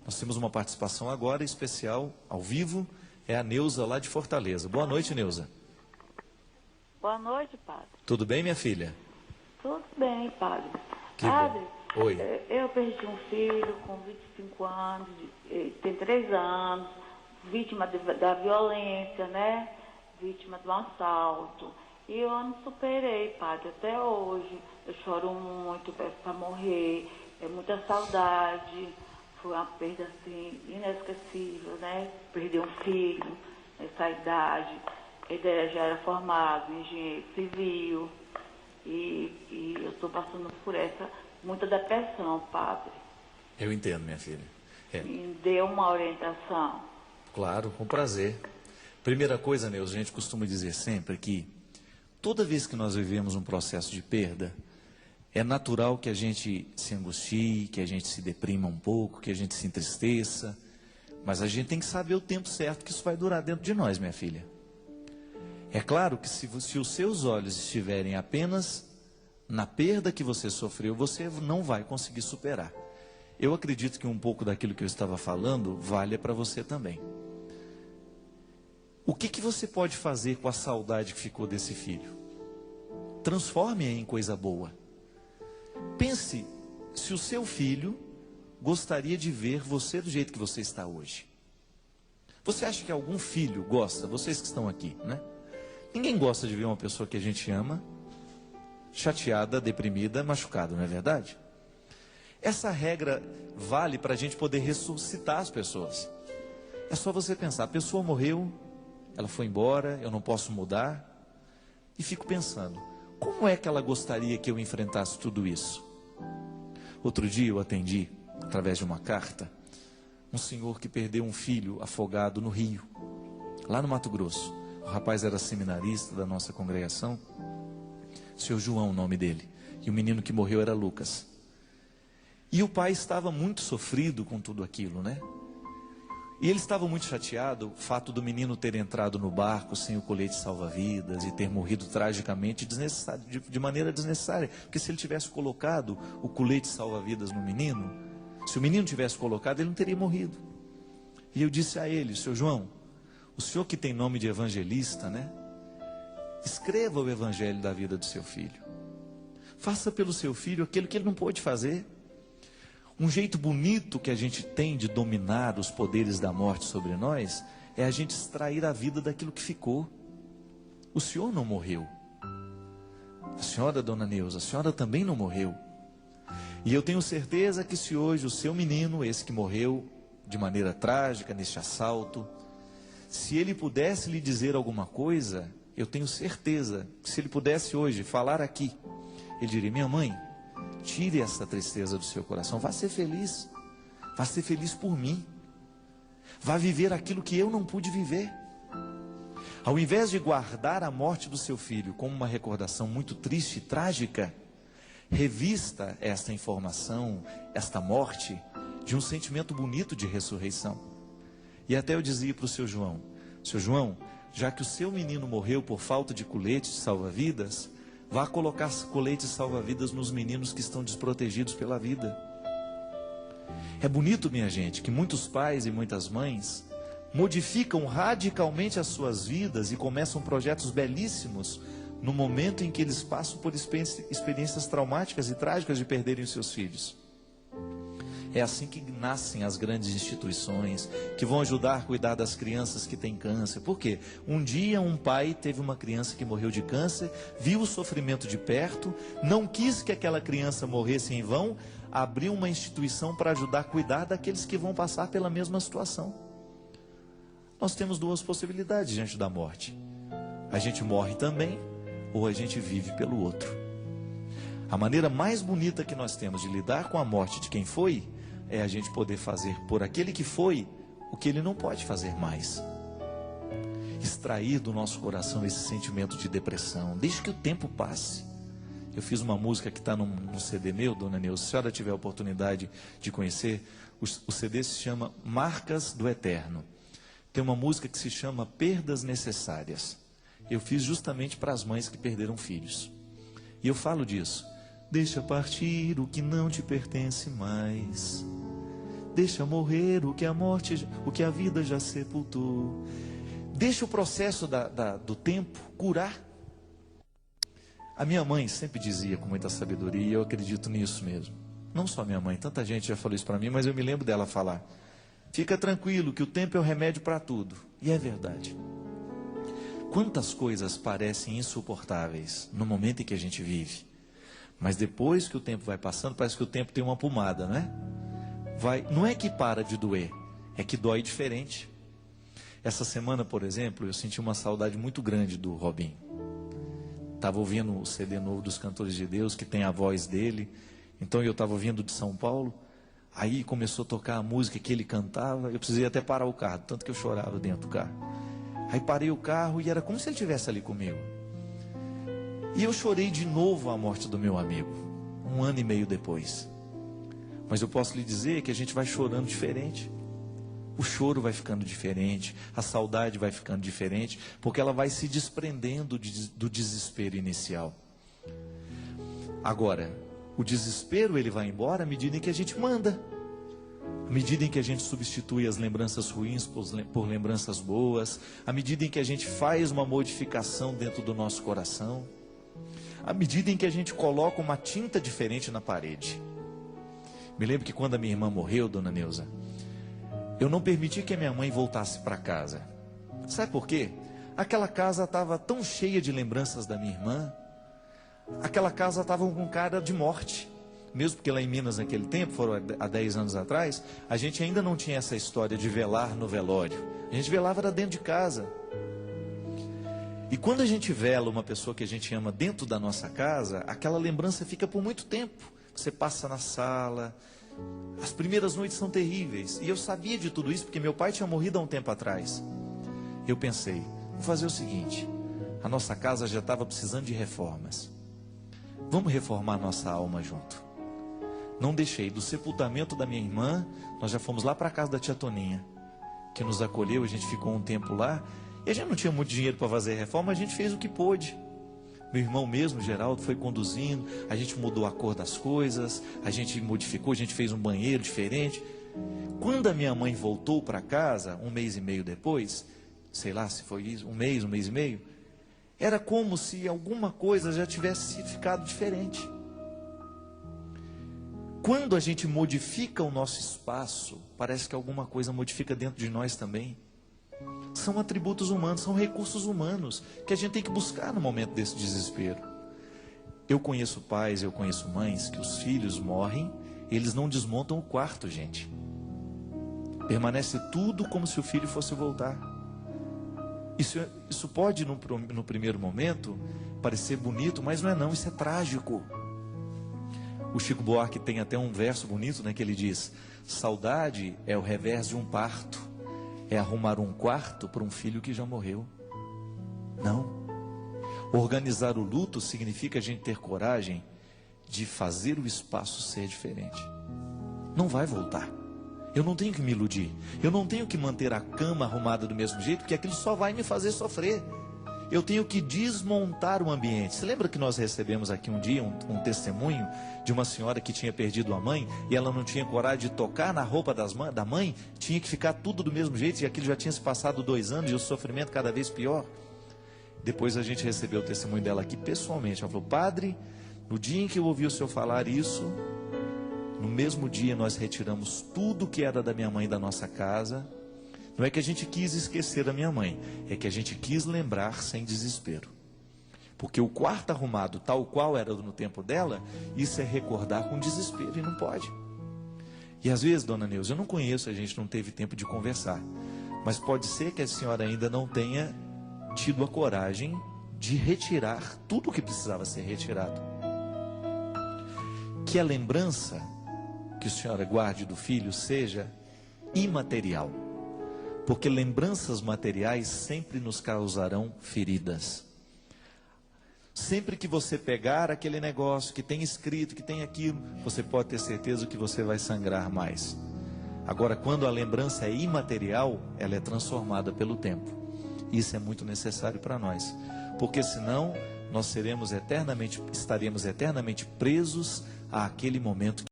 Nós temos uma participação agora especial, ao vivo, é a Neuza lá de Fortaleza. Boa noite, Neuza. Boa noite, padre. Tudo bem, minha filha? Tudo bem, padre. Que Padre, bom. Oi. eu perdi um filho com 25 anos, tem 3 anos, vítima da violência, né? Vítima de um assalto. E eu não superei, padre, até hoje. Eu choro muito, peço para morrer, é muita saudade. Foi uma perda, assim, inesquecível, né? Perder um filho nessa idade. Ele já era formado em engenheiro civil. E eu estou passando por muita depressão, padre. Eu entendo, minha filha. Me deu uma orientação. Claro, com prazer. Primeira coisa, Neuza, a gente costuma dizer sempre que toda vez que nós vivemos um processo de perda, é natural que a gente se angustie, que a gente se deprima um pouco, que a gente se entristeça, mas a gente tem que saber o tempo certo que isso vai durar dentro de nós, minha filha. É claro que se os seus olhos estiverem apenas na perda que você sofreu, você não vai conseguir superar. Eu acredito que um pouco daquilo que eu estava falando valha para você também. O que você pode fazer com a saudade que ficou desse filho? Transforme-a em coisa boa. Pense se o seu filho gostaria de ver você do jeito que você está hoje. Você acha que algum filho gosta? Vocês que estão aqui, né? Ninguém gosta de ver uma pessoa que a gente ama chateada, deprimida, machucada, não é verdade? Essa regra vale para a gente poder ressuscitar as pessoas. É só você pensar, a pessoa morreu, ela foi embora, eu não posso mudar. E fico pensando, como é que ela gostaria que eu enfrentasse tudo isso? Outro dia eu atendi, através de uma carta, um senhor que perdeu um filho afogado no rio, lá no Mato Grosso. O rapaz era seminarista da nossa congregação, seu João, o nome dele, e o menino que morreu era Lucas. E o pai estava muito sofrido com tudo aquilo, né? E ele estava muito chateado, o fato do menino ter entrado no barco sem o colete salva-vidas e ter morrido tragicamente de maneira desnecessária. Porque se ele tivesse colocado o colete salva-vidas no menino, se o menino tivesse colocado, ele não teria morrido. E eu disse a ele, seu João, o senhor que tem nome de evangelista, né? Escreva o evangelho da vida do seu filho. Faça pelo seu filho aquilo que ele não pôde fazer. Um jeito bonito que a gente tem de dominar os poderes da morte sobre nós é a gente extrair a vida daquilo que ficou. O senhor não morreu. A senhora, dona Neuza, a senhora também não morreu. E eu tenho certeza que se hoje o seu menino, esse que morreu de maneira trágica neste assalto, se ele pudesse lhe dizer alguma coisa, eu tenho certeza que se ele pudesse hoje falar aqui, ele diria, minha mãe, tire essa tristeza do seu coração, vá ser feliz por mim, vá viver aquilo que eu não pude viver. Ao invés de guardar a morte do seu filho como uma recordação muito triste e trágica, revista esta informação, esta morte, de um sentimento bonito de ressurreição. E até eu dizia para o seu João, já que o seu menino morreu por falta de colete salva-vidas, vá colocar coletes salva-vidas nos meninos que estão desprotegidos pela vida. É bonito, minha gente, que muitos pais e muitas mães modificam radicalmente as suas vidas e começam projetos belíssimos no momento em que eles passam por experiências traumáticas e trágicas de perderem os seus filhos. É assim que nascem as grandes instituições que vão ajudar a cuidar das crianças que têm câncer. Por quê? Um dia um pai teve uma criança que morreu de câncer, viu o sofrimento de perto, não quis que aquela criança morresse em vão, abriu uma instituição para ajudar a cuidar daqueles que vão passar pela mesma situação. Nós temos duas possibilidades diante da morte. A gente morre também, ou a gente vive pelo outro. A maneira mais bonita que nós temos de lidar com a morte de quem foi, é a gente poder fazer por aquele que foi o que ele não pode fazer mais. Extrair do nosso coração esse sentimento de depressão, desde que o tempo passe. Eu fiz uma música que está num CD meu, dona Neuza, se a senhora tiver a oportunidade de conhecer, o CD se chama Marcas do Eterno. Tem uma música que se chama Perdas Necessárias. Eu fiz justamente para as mães que perderam filhos. E eu falo disso. Deixa partir o que não te pertence mais. Deixa morrer o que a morte, o que a vida já sepultou. Deixa o processo do tempo curar. A minha mãe sempre dizia com muita sabedoria, e eu acredito nisso mesmo. Não só minha mãe, tanta gente já falou isso para mim, mas eu me lembro dela falar: fica tranquilo que o tempo é o remédio para tudo. E é verdade. Quantas coisas parecem insuportáveis no momento em que a gente vive, mas depois que o tempo vai passando, parece que o tempo tem uma pomada, não é? Não é que para de doer, é que dói diferente. Essa semana, por exemplo, eu senti uma saudade muito grande do Robinho. Estava ouvindo o CD novo dos Cantores de Deus, que tem a voz dele. Então eu estava vindo de São Paulo, aí começou a tocar a música que ele cantava. Eu precisei até parar o carro, tanto que eu chorava dentro do carro. Aí parei o carro e era como se ele estivesse ali comigo. E eu chorei de novo a morte do meu amigo, 1 ano e meio depois. Mas eu posso lhe dizer que a gente vai chorando diferente. O choro vai ficando diferente, a saudade vai ficando diferente, porque ela vai se desprendendo do desespero inicial. Agora, o desespero ele vai embora à medida em que a gente manda. À medida em que a gente substitui as lembranças ruins por lembranças boas, à medida em que a gente faz uma modificação dentro do nosso coração, à medida em que a gente coloca uma tinta diferente na parede. Me lembro que quando a minha irmã morreu, dona Neuza, eu não permiti que a minha mãe voltasse para casa. Sabe por quê? Aquela casa estava tão cheia de lembranças da minha irmã. Aquela casa estava com cara de morte. Mesmo porque lá em Minas naquele tempo, foram há 10 anos atrás, a gente ainda não tinha essa história de velar no velório. A gente velava era dentro de casa. E quando a gente vela uma pessoa que a gente ama dentro da nossa casa, aquela lembrança fica por muito tempo. Você passa na sala, as primeiras noites são terríveis. E eu sabia de tudo isso porque meu pai tinha morrido há um tempo atrás. Eu pensei, vou fazer o seguinte, a nossa casa já estava precisando de reformas. Vamos reformar nossa alma junto. Não deixei, do sepultamento da minha irmã, nós já fomos lá para a casa da tia Toninha, que nos acolheu, a gente ficou um tempo lá, e a gente não tinha muito dinheiro para fazer reforma, a gente fez o que pôde. Meu irmão mesmo, Geraldo, foi conduzindo, a gente mudou a cor das coisas, a gente modificou, a gente fez um banheiro diferente. Quando a minha mãe voltou para casa, 1 mês e meio depois, sei lá se foi isso, 1 mês e meio, era como se alguma coisa já tivesse ficado diferente. Quando a gente modifica o nosso espaço, parece que alguma coisa modifica dentro de nós também. São atributos humanos, são recursos humanos que a gente tem que buscar no momento desse desespero. Eu conheço pais, eu conheço mães que os filhos morrem, eles não desmontam o quarto, gente. Permanece tudo como se o filho fosse voltar. Isso pode, no primeiro momento, parecer bonito, mas não é não, isso é trágico. O Chico Buarque tem até um verso bonito, né, que ele diz: saudade é o revés de um parto, é arrumar um quarto para um filho que já morreu. Não. Organizar o luto significa a gente ter coragem de fazer o espaço ser diferente. Não vai voltar. Eu não tenho que me iludir. Eu não tenho que manter a cama arrumada do mesmo jeito, porque aquilo só vai me fazer sofrer. Eu tenho que desmontar o ambiente. Você lembra que nós recebemos aqui um dia um testemunho de uma senhora que tinha perdido a mãe e ela não tinha coragem de tocar na roupa da mãe, tinha que ficar tudo do mesmo jeito e aquilo já tinha se passado 2 anos e o sofrimento cada vez pior. Depois a gente recebeu o testemunho dela aqui pessoalmente. Ela falou: padre, no dia em que eu ouvi o senhor falar isso, no mesmo dia nós retiramos tudo que era da minha mãe da nossa casa. Não é que a gente quis esquecer da minha mãe, é que a gente quis lembrar sem desespero. Porque o quarto arrumado, tal qual era no tempo dela, isso é recordar com desespero e não pode. E às vezes, dona Neuza, eu não conheço, a gente não teve tempo de conversar, mas pode ser que a senhora ainda não tenha tido a coragem de retirar tudo o que precisava ser retirado. Que a lembrança que a senhora guarde do filho seja imaterial. Porque lembranças materiais sempre nos causarão feridas. Sempre que você pegar aquele negócio que tem escrito, que tem aquilo, você pode ter certeza que você vai sangrar mais. Agora, quando a lembrança é imaterial, ela é transformada pelo tempo. Isso é muito necessário para nós. Porque senão, nós estaremos eternamente presos àquele momento